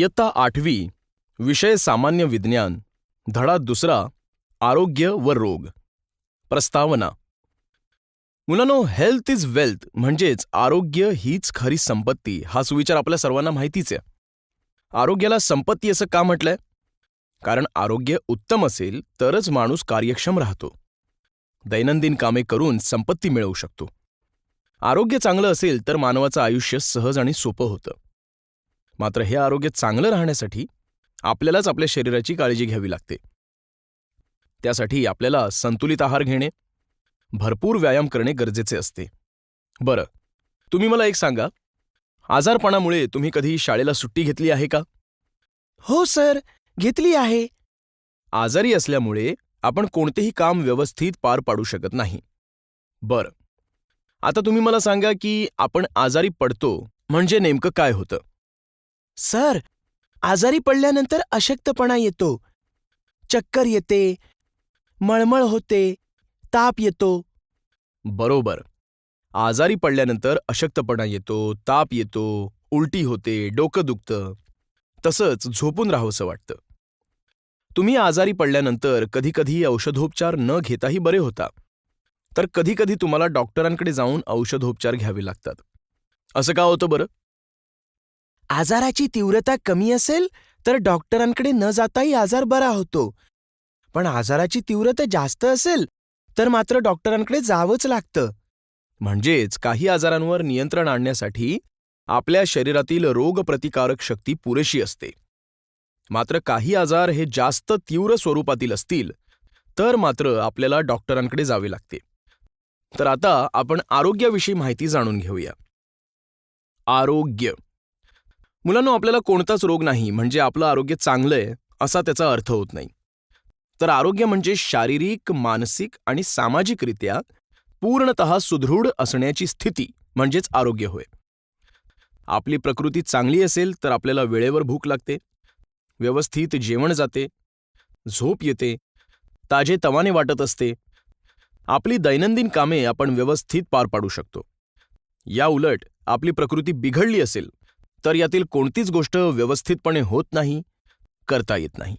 इयत्ता 8वी, विषय सामान्य विज्ञान, धडा 2, आरोग्य व रोग. प्रस्तावना. मुलांनो, हेल्थ इज वेल्थ म्हणजेच आरोग्य हीच खरी संपत्ती हा सुविचार आपल्या सर्वांना माहितीच आहे. आरोग्याला संपत्ती असं का म्हटलंय? कारण आरोग्य उत्तम असेल तरच माणूस कार्यक्षम राहतो, दैनंदिन कामे करून संपत्ती मिळवू शकतो. आरोग्य चांगलं असेल तर मानवाचं आयुष्य सहज आणि सोपं होतं. मात्र हे आरोग्य चांगलं राहण्यासाठी आपल्यालाच आपल्या शरीराची काळजी घ्यावी लागते. त्यासाठी आपल्याला संतुलित आहार घेणे, भरपूर व्यायाम करणे गरजेचे असते. बरं, तुम्ही मला एक सांगा, आजारपणामुळे तुम्ही कधी शाळेला सुट्टी घेतली आहे का? हो सर, घेतली आहे. आजारी असल्यामुळे आपण कोणतेही काम व्यवस्थित पार पाडू शकत नाही. बरं, आता तुम्ही मला सांगा की आपण आजारी पडतो म्हणजे नेमकं काय होतं? सर, आजारी पडल्यानंतर अशक्तपणा येतो, चक्कर येते, मळमळ होते, ताप येतो. बरोबर. आजारी पडल्यानंतर अशक्तपणा येतो, ताप येतो, उलटी होते, डोकं दुखतं, तसंच झोपून राहावंसं वाटतं. तुम्ही आजारी पडल्यानंतर कधीकधी औषधोपचार न घेताही बरे होता, तर कधीकधी तुम्हाला डॉक्टरांकडे जाऊन औषधोपचार घ्यावे लागतात. असं का होतं बरं? आजाराची तीव्रता कमी असेल तर डॉक्टरांकडे न जाताही आजार बरा होतो. पण आजाराची तीव्रता जास्त असेल तर मात्र डॉक्टरांकडे जावंच लागतं. म्हणजेच काही आजारांवर नियंत्रण आणण्यासाठी आपल्या शरीरातील रोगप्रतिकारक शक्ती पुरेशी असते. मात्र काही आजार हे जास्त तीव्र स्वरूपातील असतील तर मात्र आपल्याला डॉक्टरांकडे जावे लागते. तर आता आपण आरोग्याविषयी माहिती जाणून घेऊया. आरोग्य. मुलांनो, आपल्याला कोणताच रोग नाही म्हणजे आपलं आरोग्य चांगलंय असा त्याचा अर्थ होत नाही. तर आरोग्य म्हणजे शारीरिक, मानसिक आणि सामाजिकरित्या पूर्णतः सुदृढ असण्याची स्थिती म्हणजेच आरोग्य होय. आपली प्रकृती चांगली असेल तर आपल्याला वेळेवर भूक लागते, व्यवस्थित जेवण जाते, झोप येते, ताजेतवाने वाटत असते, आपली दैनंदिन कामे आपण व्यवस्थित पार पाडू शकतो. या उलट आपली प्रकृती बिघडली असेल तर यातील कोणतीच गोष्ट व्यवस्थितपणे होत नाही, करता येत नाही.